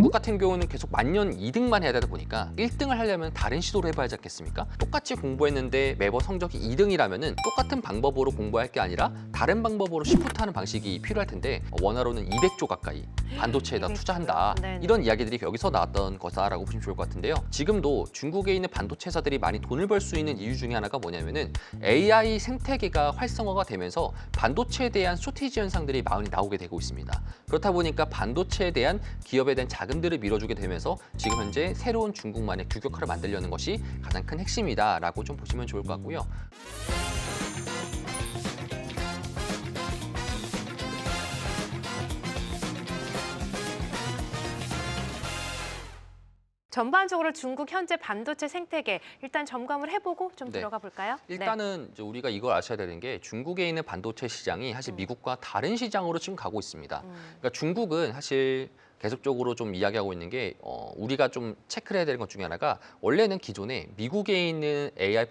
중국 같은 경우는 계속 만년 2등만 해야 되다 보니까 1등을 하려면 다른 시도를 해봐야지 않겠습니까? 똑같이 공부했는데 매번 성적이 2등이라면은 똑같은 방법으로 공부할 게 아니라 다른 방법으로 시프트하는 방식이 필요할 텐데 원화로는 200조 가까이 반도체에다 200조 요? 투자한다. 네네. 이런 이야기들이 여기서 나왔던 거다라고 보시면 좋을 것 같은데요. 지금도 중국에 있는 반도체 회사들이 많이 돈을 벌 수 있는 이유 중에 하나가 뭐냐면은 AI 생태계가 활성화가 되면서 반도체에 대한 쇼티지 현상들이 많이 나오게 되고 있습니다. 그렇다 보니까 반도체에 대한 기업에 대한 자금들을 밀어주게 되면서 지금 현재 새로운 중국만의 규격화를 만들려는 것이 가장 큰 핵심이다라고 좀 보시면 좋을 것 같고요. 전반적으로 중국 현재 반도체 생태계 일단 점검을 해보고 좀 네. 들어가 볼까요? 일단은 이제 우리가 이걸 아셔야 되는 게 중국에 있는 반도체 시장이 사실 미국과 다른 시장으로 지금 가고 있습니다. 그러니까 중국은 사실 계속적으로 좀 이야기하고 있는 게 우리가 좀 체크를 해야 되는 것 중에 하나가 원래는 기존에 미국에 있는 AI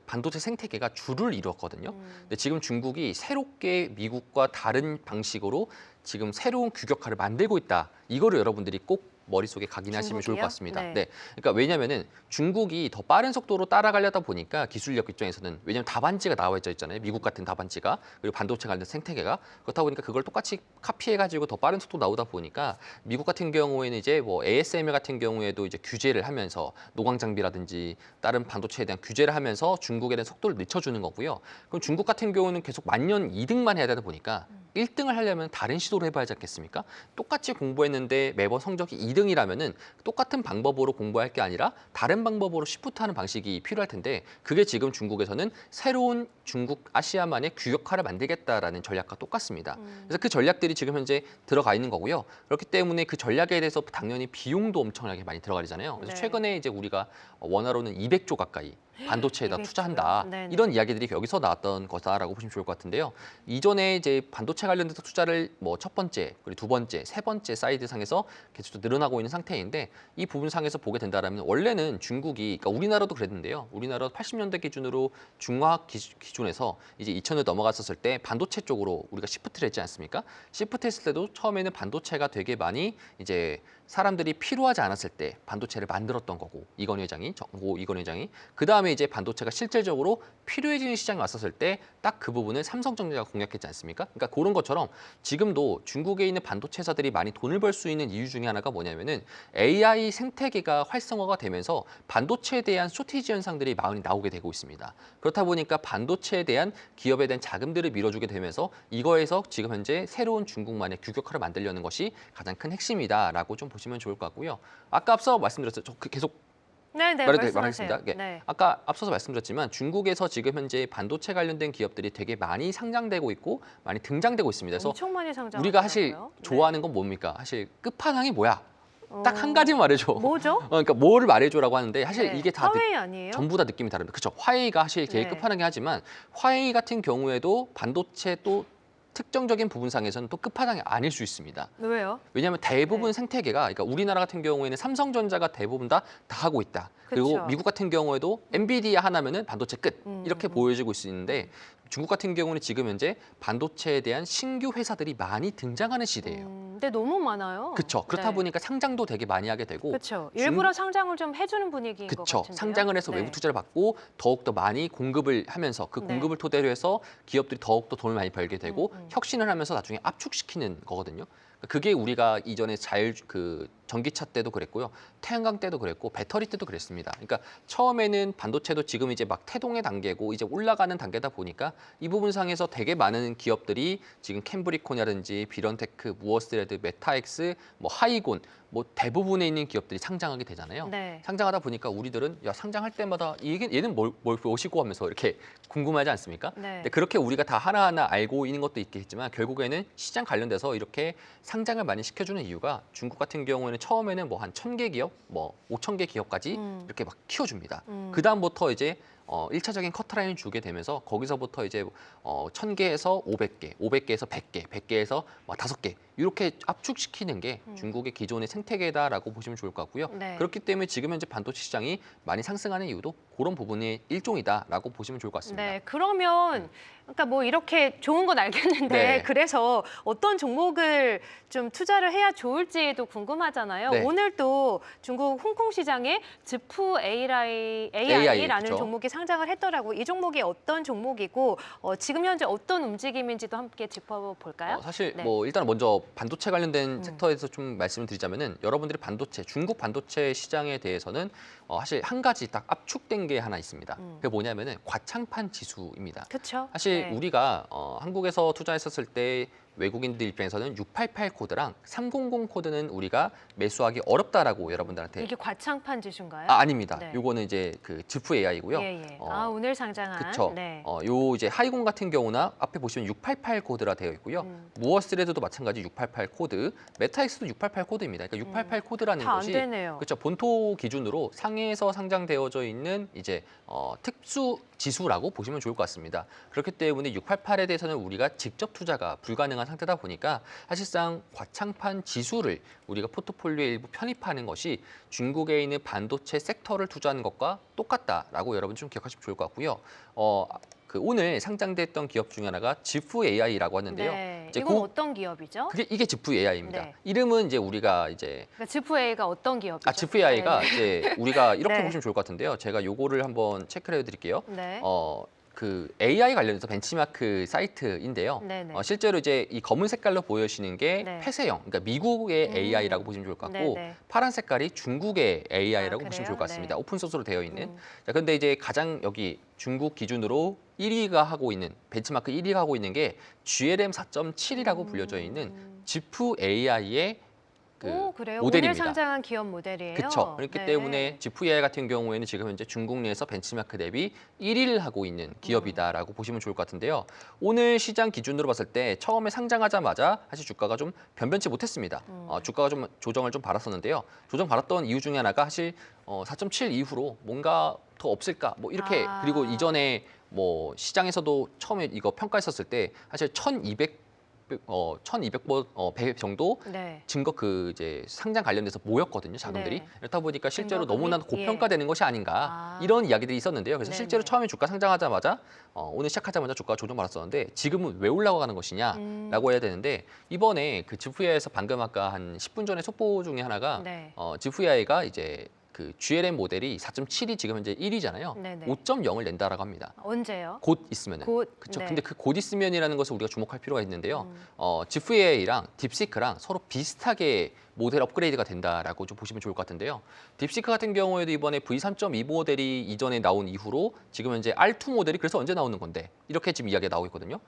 반도체 생태계가 주를 이뤘거든요. 근데 지금 중국이 새롭게 미국과 다른 방식으로 지금 새로운 규격화를 만들고 있다. 이거를 여러분들이 꼭 머릿속에 각인하시면 좋을 것 중국이요? 같습니다. 네. 네. 그러니까 왜냐면은 중국이 더 빠른 속도로 따라가려다 보니까 기술력 입장에서는 왜냐면 답안지가 나와 있잖아요. 미국 같은 답안지가 그리고 반도체 관련 생태계가 그렇다 보니까 그걸 똑같이 카피해가지고 더 빠른 속도 나오다 보니까 미국 같은 경우에는 이제 뭐 ASML 같은 경우에도 이제 규제를 하면서 노광 장비라든지 다른 반도체에 대한 규제를 하면서 중국에 대한 속도를 늦춰주는 거고요. 그럼 중국 같은 경우는 계속 만년 2등만 해야 되다 보니까 1등을 하려면 다른 시도를 해봐야지 않겠습니까? 똑같이 공부했는데 매번 성적이 2등이라면은 똑같은 방법으로 공부할 게 아니라 다른 방법으로 시프트하는 방식이 필요할 텐데 그게 지금 중국에서는 새로운 중국 아시아만의 규격화를 만들겠다라는 전략과 똑같습니다. 그래서 그 전략들이 지금 현재 들어가 있는 거고요. 그렇기 때문에 그 전략에 대해서 당연히 비용도 엄청나게 많이 들어가잖아요. 그래서 네. 최근에 이제 우리가 원화로는 200조 가까이 반도체에다 200조 요? 투자한다. 네네. 이런 이야기들이 여기서 나왔던 거다라고 보시면 좋을 것 같은데요. 이전에 이제 반도체 관련돼서 투자를 뭐 첫 번째, 그리고 두 번째, 세 번째 사이드 상에서 계속 늘어나고 있는 상태인데 이 부분 상에서 보게 된다면 원래는 중국이 그러니까 우리나라도 그랬는데요. 우리나라 80년대 기준으로 중화학 기준에서 이제 2000을 넘어갔었을 때 반도체 쪽으로 우리가 시프트를 했지 않습니까? 시프트 했을 때도 처음에는 반도체가 되게 많이 이제 사람들이 필요하지 않았을 때 반도체를 만들었던 거고 이건 회장이 정고 이건 회장이 그 다음에 이제 반도체가 실질적으로 필요해지는 시장이 왔었을 때 딱 그 부분을 삼성전자가 공략했지 않습니까? 그러니까 그런 것처럼 지금도 중국에 있는 반도체 회사들이 많이 돈을 벌 수 있는 이유 중에 하나가 뭐냐면은 AI 생태계가 활성화가 되면서 반도체에 대한 쇼티지 현상들이 많이 나오게 되고 있습니다. 그렇다 보니까 반도체에 대한 기업에 대한 자금들을 밀어주게 되면서 이거에서 지금 현재 새로운 중국만의 규격화를 만들려는 것이 가장 큰 핵심이다라고 좀 보시면 좋을 것 같고요. 아까 앞서 말씀드렸죠. 저 계속 네네, 말하겠습니다. 말씀하세요. 예. 네. 아까 앞서서 말씀드렸지만 중국에서 지금 현재 반도체 관련된 기업들이 되게 많이 상장되고 있고 많이 등장되고 있습니다. 그래서 엄청 많이 상장하더라고요. 우리가 사실 네. 좋아하는 건 뭡니까? 사실 끝판왕이 뭐야? 딱 한 가지만 말해줘. 뭐죠? 그러니까 뭐를 말해줘라고 하는데 사실 네. 이게 다 화웨이 아니에요? 전부 다 느낌이 다릅니다. 그렇죠. 화웨이가 사실 제일 네. 끝판왕이 하지만 화웨이 같은 경우에도 반도체 또 특정적인 부분상에서는 또 끝판왕이 아닐 수 있습니다. 왜요? 왜냐하면 대부분 네. 생태계가 그러니까 우리나라 같은 경우에는 삼성전자가 대부분 다 하고 있다. 그리고 그쵸. 미국 같은 경우에도 엔비디아 하나면은 반도체 끝 이렇게 음. 보여지고 있는데 중국 같은 경우는 지금 현재 반도체에 대한 신규 회사들이 많이 등장하는 시대예요. 근데 너무 많아요. 그렇죠. 그렇다 네. 보니까 상장도 되게 많이 하게 되고 그렇죠. 일부러 상장을 좀 해주는 분위기인 것 그렇죠. 같은데요. 상장을 해서 네. 외부 투자를 받고 더욱더 많이 공급을 하면서 그 네. 공급을 토대로 해서 기업들이 더욱더 돈을 많이 벌게 되고 음. 혁신을 하면서 나중에 압축시키는 거거든요. 그게 우리가 이전에 전기차 때도 그랬고요. 태양광 때도 그랬고 배터리 때도 그랬습니다. 그러니까 처음에는 반도체도 지금 이제 막 태동의 단계고 이제 올라가는 단계다 보니까 이 부분상에서 되게 많은 기업들이 지금 캠브리콘이라든지 비런테크, 무어스레드, 메타엑스, 뭐 하이곤 뭐 대부분에 있는 기업들이 상장하게 되잖아요. 네. 상장하다 보니까 우리들은 야 상장할 때마다 얘는 뭘 보시고 하면서 이렇게 궁금하지 않습니까? 네. 근데 그렇게 우리가 다 하나하나 알고 있는 것도 있겠지만 결국에는 시장 관련돼서 이렇게 상장을 많이 시켜주는 이유가 중국 같은 경우에는 처음에는 뭐 한 1000개 기업, 뭐 5000개 기업까지 이렇게 막 키워줍니다. 그 다음부터 이제 1차적인 커트라인을 주게 되면서 거기서부터 이제 1000개에서 500개, 500개에서 100개, 100개에서 5개 이렇게 압축시키는 게 중국의 기존의 생태계다라고 보시면 좋을 것 같고요. 네. 그렇기 때문에 지금 현재 반도체 시장이 많이 상승하는 이유도 그런 부분의 일종이다라고 보시면 좋을 것 같습니다. 네, 그러면 그러니까 뭐 이렇게 좋은 건 알겠는데 네. 그래서 어떤 종목을 좀 투자를 해야 좋을지도 궁금하잖아요. 네. 오늘 또 중국 홍콩 시장에 지프 AI라는 그렇죠. 종목이 상장을 했더라고. 이 종목이 어떤 종목이고 지금 현재 어떤 움직임인지도 함께 짚어볼까요? 사실 네. 뭐 일단 먼저 반도체 관련된 섹터에서 좀 말씀을 드리자면은 여러분들이 반도체, 중국 반도체 시장에 대해서는 사실 한 가지 딱 압축된 게 하나 있습니다. 그게 뭐냐면은 과창판 지수입니다. 그렇죠. 사실 우리가 한국에서 투자했었을 때 외국인들 입장에서는 688 코드랑 300 코드는 우리가 매수하기 어렵다라고 여러분들한테 이게 과창판 지수인가요? 아닙니다. 네. 요거는 이제 그 지프 AI고요. 예, 예. 오늘 상장한. 그렇죠. 네. 요 이제 하이공 같은 경우나 앞에 보시면 688 코드라 되어 있고요. 무어스레드도 마찬가지 688 코드, 메타엑스도 688 코드입니다. 그러니까 688 코드라는 다 안 것이 되네요. 그렇죠. 본토 기준으로 상해에서 상장되어져 있는 이제 특수 지수라고 보시면 좋을 것 같습니다. 그렇기 때문에 688에 대해서는 우리가 직접 투자가 불가능한 상태다 보니까 사실상 과창판 지수를 우리가 포트폴리오에 일부 편입하는 것이 중국에 있는 반도체 섹터를 투자하는 것과 똑같다라고 여러분 좀 기억하시면 좋을 것 같고요. 그 오늘 상장됐던 기업 중에 하나가 지프 AI라고 하는데요. 네. 이제 이건 어떤 기업이죠? 이게 지프 AI입니다. 네. 이름은 이제 우리가 이제 그러니까 지프 A가 어떤 기업이죠? 지프 AI가 네. 이제 우리가 이렇게 네. 보시면 좋을 것 같은데요. 제가 요거를 한번 체크를 해드릴게요. 네. 그 AI 관련해서 벤치마크 사이트인데요. 네네. 실제로 이제 이 검은 색깔로 보여지는 게 네. 폐쇄형, 그러니까 미국의 AI라고 보시면 좋을 것 같고 네네. 파란 색깔이 중국의 AI라고 아, 보시면 그래요? 좋을 것 같습니다. 네. 오픈 소스로 되어 있는. 자, 근데 이제 가장 여기 중국 기준으로 1위가 하고 있는 벤치마크 1위가 하고 있는 게 GLM 4.7이라고 불려져 있는 지프 AI의 그 그래요? 모델입니다. 오늘 상장한 기업 모델이에요. 그렇죠. 그렇기 네. 때문에 지프 AI 같은 경우에는 지금 현재 중국 내에서 벤치마크 대비 1위를 하고 있는 기업이다라고 보시면 좋을 것 같은데요. 오늘 시장 기준으로 봤을 때 처음에 상장하자마자 사실 주가가 좀 변변치 못했습니다. 주가가 좀 조정을 좀 받았었는데요. 조정 받았던 이유 중에 하나가 사실 4.7 이후로 뭔가 더 없을까? 뭐 이렇게 그리고 이전에 뭐 시장에서도 처음에 이거 평가했었을 때 사실 1,200번 배 정도 네. 증거 그 이제 상장 관련돼서 모였거든요, 자금들이. 네. 그렇다 보니까 실제로 증거금이? 너무나도 고평가되는 것이 아닌가 아. 이런 이야기들이 있었는데요. 그래서 네네. 실제로 처음에 주가 상장하자마자 오늘 시작하자마자 주가가 조정받았었는데 지금은 왜 올라가는 것이냐라고 해야 되는데 이번에 그 지프야에서 방금 아까 한 10분 전에 속보 중에 하나가 네. 지프야가 이제 그 GLM 모델이 4.7이 지금 현재 1위잖아요. 네네. 5.0을 낸다라고 합니다. 언제요? 곧 있으면은. 곧. 그렇죠. 네. 근데 그 곧 있으면이라는 것을 우리가 주목할 필요가 있는데요. 지프 AI랑 딥시크랑 서로 비슷하게 모델 업그레이드가 된다라고 좀 보시면 좋을 것 같은데요. 딥시크 같은 경우에도 이번에 V3.2 모델이 이전에 나온 이후로 지금 현재 R2 모델이 그래서 언제 나오는 건데 이렇게 지금 이야기가 나오고 있거든요.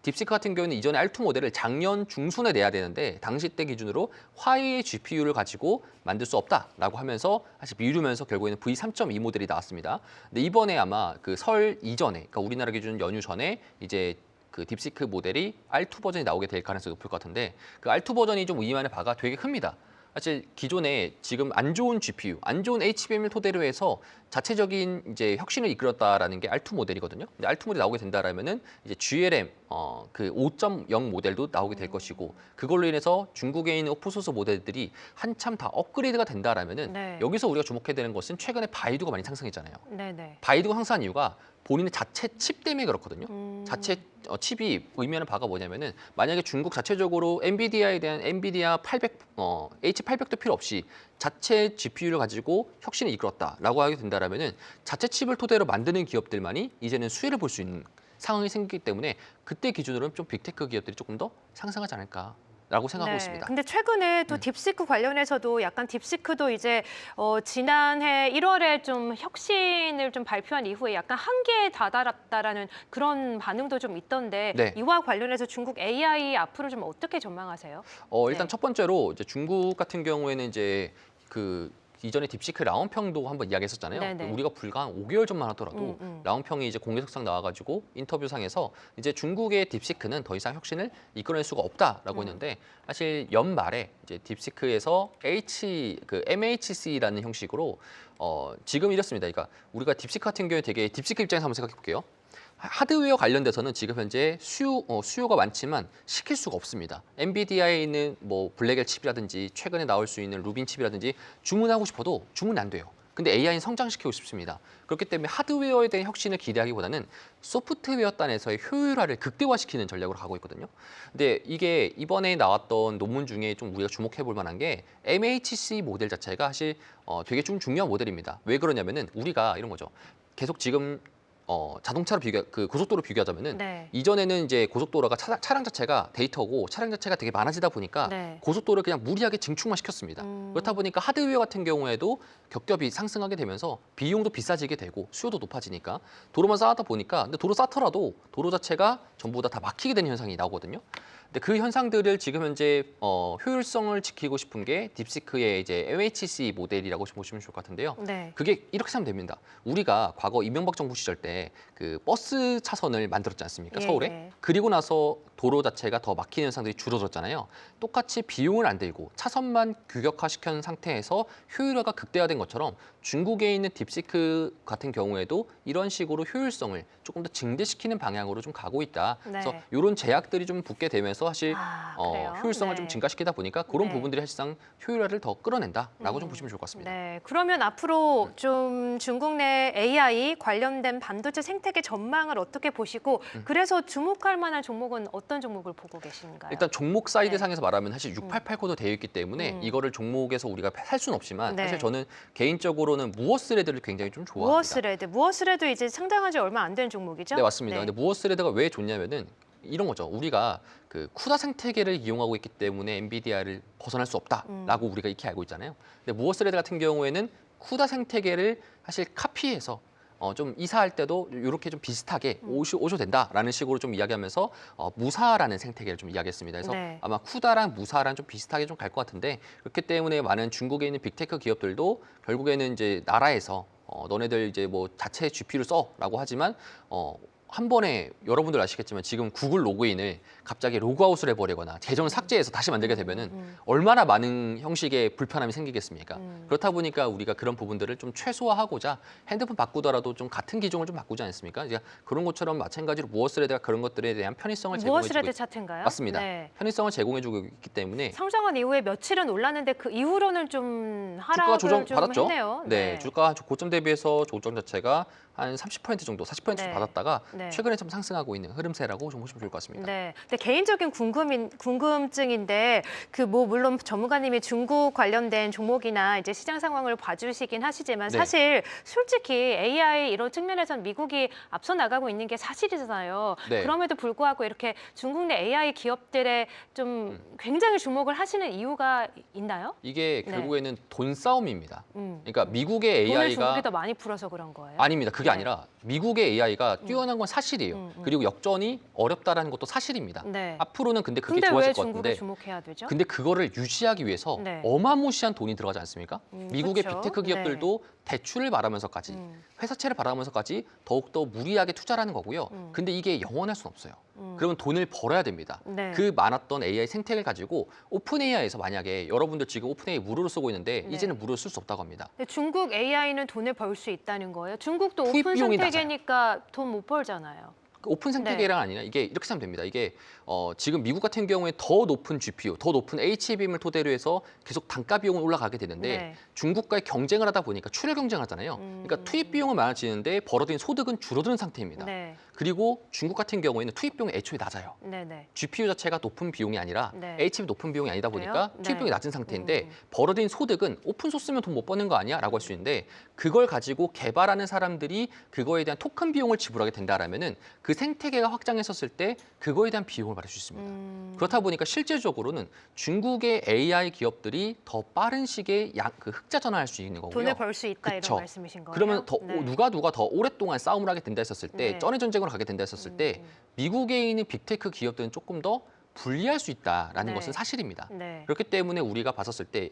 딥시크 같은 경우는 이전에 R2 모델을 작년 중순에 내야 되는데 당시 때 기준으로 화웨이 GPU를 가지고 만들 수 없다라고 하면서 사실 미루면서 결국에는 V3.2 모델이 나왔습니다. 근데 이번에 아마 그 설 이전에, 그러니까 우리나라 기준 연휴 전에 이제 그 딥시크 모델이 R2 버전이 나오게 될 가능성이 높을 것 같은데 그 R2 버전이 좀 위만의 바가 되게 큽니다. 사실 기존에 지금 안 좋은 GPU, 안 좋은 HBM을 토대로 해서 자체적인 이제 혁신을 이끌었다라는 게 R2 모델이거든요. 근데 R2 모델이 나오게 된다라면은 이제 GLM 그 5.0 모델도 나오게 될 것이고 그걸로 인해서 중국에 있는 오픈소스 모델들이 한참 다 업그레이드가 된다라면은 네. 여기서 우리가 주목해야 되는 것은 최근에 바이두가 많이 상승했잖아요. 네네. 바이두가 상승한 이유가 본인의 자체 칩 때문에 그렇거든요. 자체 칩이 의미하는 바가 뭐냐면은 만약에 중국 자체적으로 엔비디아에 대한 엔비디아 800, H800도 필요 없이 자체 GPU를 가지고 혁신을 이끌었다라고 하게 된다라면은 자체 칩을 토대로 만드는 기업들만이 이제는 수혜를 볼 수 있는 상황이 생기기 때문에 그때 기준으로는 좀 빅테크 기업들이 조금 더 상승하지 않을까라고 생각하고 있습니다. 근데 최근에 또 딥시크 관련해서도 약간 딥시크도 이제 지난해 1월에 좀 혁신을 좀 발표한 이후에 약간 한계에 다다랐다라는 그런 반응도 좀 있던데 네. 이와 관련해서 중국 AI 앞으로 좀 어떻게 전망하세요? 일단 네. 첫 번째로 이제 중국 같은 경우에는 이제 그 이전에 딥시크 라온평도 한번 이야기했었잖아요. 네네. 우리가 불과 한 5개월 전만 하더라도 라온평이 이제 공개석상 나와가지고 인터뷰상에서 이제 중국의 딥시크는 더 이상 혁신을 이끌어낼 수가 없다라고 했는데 사실 연말에 이제 딥시크에서 MHC라는 형식으로 지금 이렇습니다. 그러니까 우리가 딥시크 같은 경우에 되게 딥시크 입장에서 한번 생각해 볼게요. 하드웨어 관련돼서는 지금 현재 수요가 많지만 시킬 수가 없습니다. 엔비디아에 있는 뭐 블랙엘 칩이라든지 최근에 나올 수 있는 루빈 칩이라든지 주문하고 싶어도 주문이 안 돼요. 근데 AI는 성장시키고 싶습니다. 그렇기 때문에 하드웨어에 대한 혁신을 기대하기보다는 소프트웨어 단에서의 효율화를 극대화시키는 전략으로 가고 있거든요. 근데 이게 이번에 나왔던 논문 중에 좀 우리가 주목해 볼 만한 게 MHC 모델 자체가 사실 되게 좀 중요한 모델입니다. 왜 그러냐면은 우리가 이런 거죠. 계속 지금 자동차로 고속도로 비교하자면은 네. 이전에는 이제 고속도로가 차량 자체가 데이터고 차량 자체가 되게 많아지다 보니까 네. 고속도로를 그냥 무리하게 증축만 시켰습니다. 그렇다 보니까 하드웨어 같은 경우에도 겹겹이 상승하게 되면서 비용도 비싸지게 되고 수요도 높아지니까 도로만 쌓다 보니까 근데 도로 쌓더라도 도로 자체가 전부 다 막히게 되는 현상이 나오거든요. 근데 그 현상들을 지금 현재 효율성을 지키고 싶은 게 딥시크의 이제 MHC 모델이라고 보시면 좋을 것 같은데요. 네. 그게 이렇게 하면 됩니다. 우리가 과거 이명박 정부 시절 때 그 버스 차선을 만들었지 않습니까? 예, 서울에. 예. 그리고 나서 도로 자체가 더 막히는 현상들이 줄어들었잖아요. 똑같이 비용을 안 들고 차선만 규격화시킨 상태에서 효율화가 극대화된 것처럼 중국에 있는 딥시크 같은 경우에도 이런 식으로 효율성을 조금 더 증대시키는 방향으로 좀 가고 있다. 네. 그래서 이런 제약들이 좀 붙게 되면서 사실 그래요? 효율성을 네. 좀 증가시키다 보니까 그런 네. 부분들이 사실상 효율화를 더 끌어낸다라고 좀 보시면 좋을 것 같습니다. 네, 그러면 앞으로 좀 중국 내 AI 관련된 반도체 생태계 전망을 어떻게 보시고 그래서 주목할 만한 종목은 어떤 종목을 보고 계신가요? 일단 종목 사이드 네. 상에서 말하면 사실 688코드 되어 있기 때문에 이거를 종목에서 우리가 살 수는 없지만 네. 사실 저는 개인적으로는 무어스레드를 굉장히 좀 좋아합니다. 무어스레드 이제 상장한 지 얼마 안 된 종목이죠? 네, 맞습니다. 근데 무어스레드가 왜 좋냐면은 이런 거죠. 우리가 그 쿠다 생태계를 이용하고 있기 때문에 엔비디아를 벗어날 수 없다라고 우리가 이렇게 알고 있잖아요. 근데 무어스레드 같은 경우에는 쿠다 생태계를 사실 카피해서 좀 이사할 때도 이렇게 좀 비슷하게 오셔 된다라는 식으로 좀 이야기하면서 무사라는 생태계를 좀 이야기했습니다. 그래서 네. 아마 쿠다랑 무사랑 좀 비슷하게 좀 갈 것 같은데 그렇기 때문에 많은 중국에 있는 빅테크 기업들도 결국에는 이제 나라에서 너네들 이제 뭐 자체 GPU를 써라고 하지만 한 번에 여러분들 아시겠지만 지금 구글 로그인을 갑자기 로그아웃을 해버리거나 계정을 삭제해서 다시 만들게 되면은 얼마나 많은 형식의 불편함이 생기겠습니까? 그렇다 보니까 우리가 그런 부분들을 좀 최소화하고자 핸드폰 바꾸더라도 좀 같은 기종을 좀 바꾸지 않습니까? 이제 그런 것처럼 마찬가지로 무어스레드가 그런 것들에 대한 편의성을 제공해주고 무어스레드 차트인가요? 맞습니다. 네. 편의성을 제공해주고 있기 때문에 상장한 이후에 며칠은 올랐는데 그 이후로는 좀 주가 하락을 조정 좀 받았죠. 했네요. 네, 주가 고점 대비해서 조정 자체가 한 30% 정도, 40% 네. 받았다가 네. 최근에 좀 상승하고 있는 흐름세라고 좀 보시면 좋을 것 같습니다. 네. 근데 개인적인 궁금증인데 그 뭐 물론 전문가님이 중국 관련된 종목이나 이제 시장 상황을 봐주시긴 하시지만 네. 사실 솔직히 AI 이런 측면에서는 미국이 앞서 나가고 있는 게 사실이잖아요. 네. 그럼에도 불구하고 이렇게 중국 내 AI 기업들의 좀 굉장히 주목을 하시는 이유가 있나요? 이게 네. 결국에는 돈 싸움입니다. 음. 그러니까 미국의 돈을 AI가 중국이 더 많이 풀어서 그런 거예요? 아닙니다. 그게 네. 아니라 미국의 AI가 뛰어난 건 사실이에요. 그리고 역전이 어렵다라는 것도 사실입니다. 네. 앞으로는 근데 그게 근데 왜 좋아질 것 중국을 같은데 주목해야 되죠? 근데 그거를 유지하기 위해서 네. 어마무시한 돈이 들어가지 않습니까? 미국의 그렇죠. 빅테크 기업들도 대출을 받으면서까지 회사채를 받으면서까지 더욱더 무리하게 투자를 하는 거고요. 근데 이게 영원할 수는 없어요. 그러면 돈을 벌어야 됩니다. 네. 그 많았던 AI 생태계를 가지고 오픈 AI에서 만약에 여러분들 지금 오픈 AI 무료로 쓰고 있는데 네. 이제는 무료로 쓸 수 없다고 합니다. 근데 중국 AI는 돈을 벌 수 있다는 거예요? 중국도 투입 오픈 비용이 생태계니까 돈 못 벌잖아요. 그 오픈 생태계랑 아니라 이게 이렇게 하면 됩니다. 이게 지금 미국 같은 경우에 더 높은 GPU, 더 높은 HBM을 토대로 해서 계속 단가 비용은 올라가게 되는데 네. 중국과의 경쟁을 하다 보니까 출혈 경쟁을 하잖아요. 그러니까 투입 비용은 많아지는데 벌어들인 소득은 줄어드는 상태입니다. 네. 그리고 중국 같은 경우에는 투입 비용이 애초에 낮아요. 네네. GPU 자체가 높은 비용이 아니라 네. HB 높은 비용이 아니다 보니까 그래요? 투입 비용이 네. 낮은 상태인데 벌어들인 소득은 오픈 소스면 돈 못 버는 거 아니야? 라고 할 수 있는데 그걸 가지고 개발하는 사람들이 그거에 대한 토큰 비용을 지불하게 된다라면은 그 생태계가 확장했었을 때 그거에 대한 비용을 받을 수 있습니다. 그렇다 보니까 실질적으로는 중국의 AI 기업들이 더 빠른 시기에 그 흑자 전환할 수 있는 거고요. 돈을 벌 수 있다 그쵸. 이런 말씀이신 거예요? 그러면 더 네. 누가 더 오랫동안 싸움을 하게 된다 했었을 때 네. 쩐의 전쟁으로 가게 된다 했었을 때 미국에 있는 빅테크 기업들은 조금 더 불리할 수 있다라는 네. 것은 사실입니다. 네. 그렇기 때문에 우리가 봤었을 때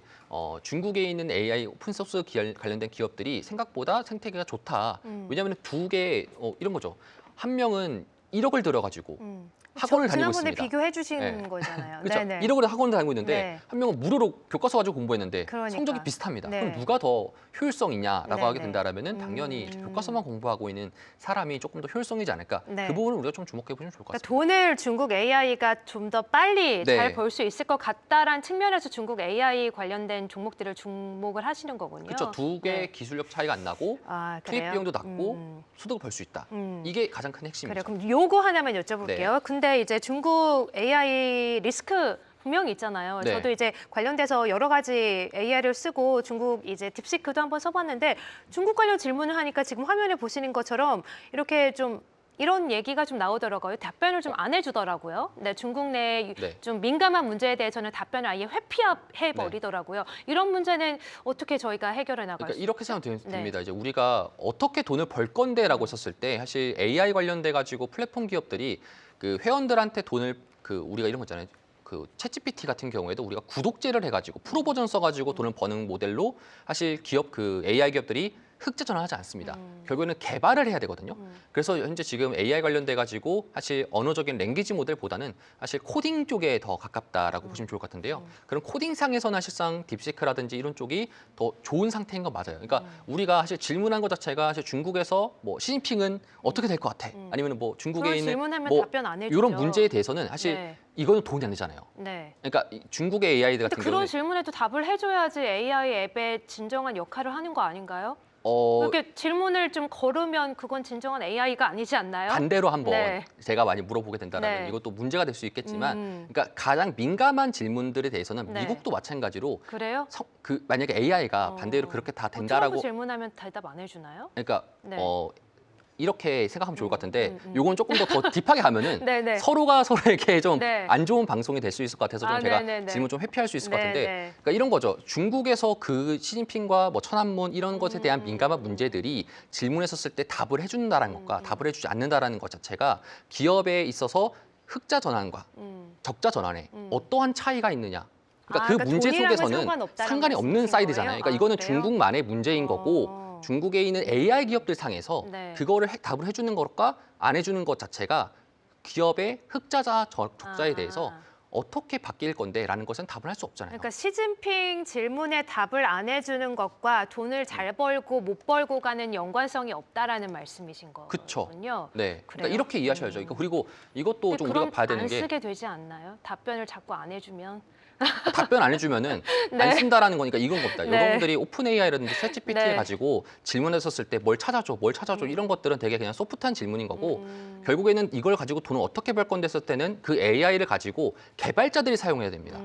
중국에 있는 AI 오픈소스 관련된 기업들이 생각보다 생태계가 좋다. 왜냐하면 두 개 이런 거죠. 한 명은 1억을 들여가지고 학원을 다니고 지난번에 있습니다. 비교해 주신 네. 거잖아요. 그렇죠. 네네. 1억을 학원을 다니고 있는데 네. 한 명은 무료로 교과서 가지고 공부했는데 그러니까. 성적이 비슷합니다. 네. 그럼 누가 더 효율성 있냐라고 네, 하게 네. 된다라면은 당연히 교과서만 공부하고 있는 사람이 조금 더 효율성이지 않을까. 네. 그 부분을 우리가 좀 주목해 보시면 좋을 것 그러니까 같습니다. 돈을 중국 AI가 좀 더 빨리 네. 잘 벌 수 있을 것 같다라는 측면에서 중국 AI 관련된 종목들을 주목을 하시는 거군요. 그렇죠. 두 개의 네. 기술력 차이가 안 나고 아, 투입 그래요? 비용도 낮고 소득을 벌 수 있다. 이게 가장 큰 그래요. 핵심이죠. 그럼 요거 하나만 여쭤볼게요. 근데 이제 중국 AI 리스크 분명히 있잖아요. 네. 저도 이제 관련돼서 여러 가지 AI를 쓰고 중국 이제 딥시크도 한번 써봤는데 중국 관련 질문을 하니까 지금 화면에 보시는 것처럼 이렇게 좀 이런 얘기가 좀 나오더라고요. 답변을 좀 안 해주더라고요. 네, 중국 내 네. 좀 민감한 문제에 대해서는 답변을 아예 회피해 버리더라고요. 이런 문제는 어떻게 저희가 해결해 나갈 그러니까 수 이렇게 생각하면 네. 됩니다. 이제 우리가 어떻게 돈을 벌 건데라고 했었을 때 사실 AI 관련돼 가지고 플랫폼 기업들이 그 회원들한테 돈을 우리가 이런 거 있잖아요. 그 챗GPT 같은 경우에도 우리가 구독제를 해가지고 프로 버전 써가지고 돈을 버는 모델로 사실 AI 기업들이 흑자 전환하지 않습니다. 결국에는 개발을 해야 되거든요. 그래서 현재 지금 AI 관련돼 가지고 사실 언어적인 랭귀지 모델보다는 사실 코딩 쪽에 더 가깝다라고 보시면 좋을 것 같은데요. 그런 코딩상에서는 사실상 딥시크라든지 이런 쪽이 더 좋은 상태인 건 맞아요. 그러니까 우리가 사실 질문한 것 자체가 사실 중국에서 뭐 시진핑은 어떻게 될 것 같아? 아니면 뭐 중국에 그런 있는 질문하면 뭐 답변 안 해주죠. 이런 문제에 대해서는 사실 네. 이거는 돈이 안 되잖아요. 네. 그러니까 중국의 AI들 근데 같은 그런 경우는 질문에도 답을 해줘야지 AI 앱의 진정한 역할을 하는 거 아닌가요? 그렇게 질문을 좀 걸으면 그건 진정한 AI가 아니지 않나요? 반대로 한번 네. 제가 많이 물어보게 된다면 네. 이것도 문제가 될 수 있겠지만 그러니까 가장 민감한 질문들에 대해서는 네. 미국도 마찬가지로 그래요? 만약에 AI가 반대로 그렇게 다 트럼프 된다라고 질문하면 대답 안 해주나요? 그러니까 네. 이렇게 생각하면 좋을 것 같은데 요건 조금 더 딥하게 가면은 네네. 서로가 서로에게 좀 네. 안 좋은 방송이 될 수 있을 것 같아서 좀 제가 네네네. 질문 좀 회피할 수 있을 것 같은데 네네. 그러니까 이런 거죠. 중국에서 그 시진핑과 뭐 천안문 이런 것에 대한 민감한 문제들이 질문했었을 때 답을 해준다라는 것과 답을 해주지 않는다라는 것 자체가 기업에 있어서 흑자 전환과 적자 전환에 어떠한 차이가 있느냐. 그러니까 그 그러니까 문제 돈이랑은 속에서는 상관없다는 상관이 없는 말씀이신 사이드잖아요. 거예요? 그러니까 이거는 그래요? 중국만의 문제인 거고 중국에 있는 AI 기업들 상에서 네. 그거를 답을 해주는 것과 안 해주는 것 자체가 기업의 흑자자 적자에 대해서 어떻게 바뀔 건데라는 것은 답을 할 수 없잖아요. 그러니까 시진핑 질문에 답을 안 해주는 것과 돈을 잘 벌고 못 벌고 가는 연관성이 없다라는 말씀이신 그쵸. 거군요. 네, 그래요? 그러니까 이렇게 이해하셔야죠. 그리고 이것도 좀 그럼 우리가 봐야 되는 안 게 쓰게 되지 않나요? 답변을 자꾸 안 해주면. 답변 안 해주면은 안 쓴다라는 거니까 이건 겁니다. 네. 여러분들이 오픈 AI라든지 챗GPT를 네. 가지고 질문했었을 때 뭘 찾아줘 이런 것들은 되게 그냥 소프트한 질문인 거고 결국에는 이걸 가지고 돈을 어떻게 벌 건데 했을 때는 그 AI를 가지고 개발자들이 사용해야 됩니다.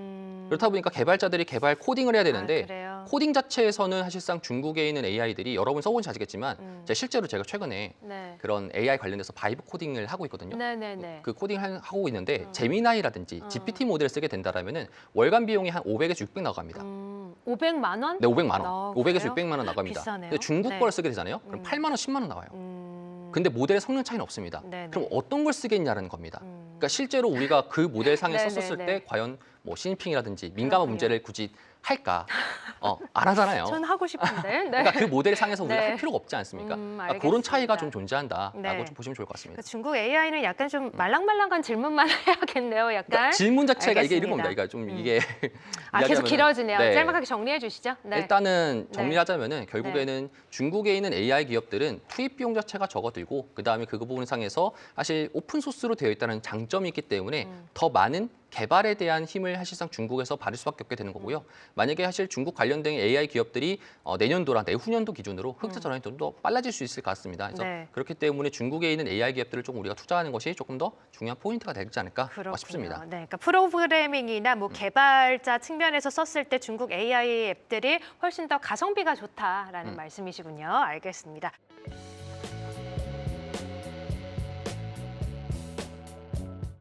그렇다 보니까 개발자들이 개발 코딩을 해야 되는데 그래요? 코딩 자체에서는 사실상 중국에 있는 AI들이 여러분 써보시 아시겠지만 실제로 제가 최근에 네. 그런 AI 관련돼서 바이브 코딩을 하고 있거든요. 네네네. 그 코딩을 하고 있는데 제미나이라든지 GPT 모델을 쓰게 된다라면은 월간 비용이 한 500에서 600 나갑니다. 500만 원? 네, 500만 원. 아, 500에서 그래요? 600만 원 나갑니다. 비싸네요. 근데 중국 네. 걸 쓰게 되잖아요. 그럼 8만 원, 10만 원 나와요. 근데 모델의 성능 차이는 없습니다. 네네. 그럼 어떤 걸 쓰겠냐는 겁니다. 그러니까 실제로 우리가 그 모델 상에 네네네. 썼었을 때 과연 뭐 시진핑이라든지 민감한 그렇군요. 문제를 굳이 할까? 안 하잖아요. 전 하고 싶은데. 네. 그러니까 그 모델 상에서 우리가 네. 할 필요가 없지 않습니까? 그러니까 그런 알겠습니다. 차이가 좀 존재한다라고 네. 좀 보시면 좋을 것 같습니다. 그러니까 중국 AI는 약간 좀 말랑말랑한 질문만 해야겠네요. 약간. 그러니까 질문 자체가 이게 이런 알겠습니다. 겁니다. 그러니까 좀 이게 계속 이야기하면은- 길어지네요. 네. 짤막하게 정리해 주시죠. 네. 일단은 정리하자면은 결국에는 중국에 있는 AI 기업들은 투입 비용 자체가 적어들고 그다음에 그 부분 상에서 사실 오픈 소스로 되어 있다는 장점이 있기 때문에 더 많은 개발에 대한 힘을 사실상 중국에서 받을 수밖에 없게 되는 거고요. 만약에 사실 중국 관련된 AI 기업들이 내년도랑 내후년도 기준으로 흑자 전환이 좀 더 빨라질 수 있을 것 같습니다. 그래서 네. 그렇기 때문에 중국에 있는 AI 기업들을 좀 우리가 투자하는 것이 조금 더 중요한 포인트가 되지 않을까 그렇군요. 싶습니다. 네, 그러니까 프로그래밍이나 뭐 개발자 측면에서 썼을 때 중국 AI 앱들이 훨씬 더 가성비가 좋다라는 말씀이시군요. 알겠습니다.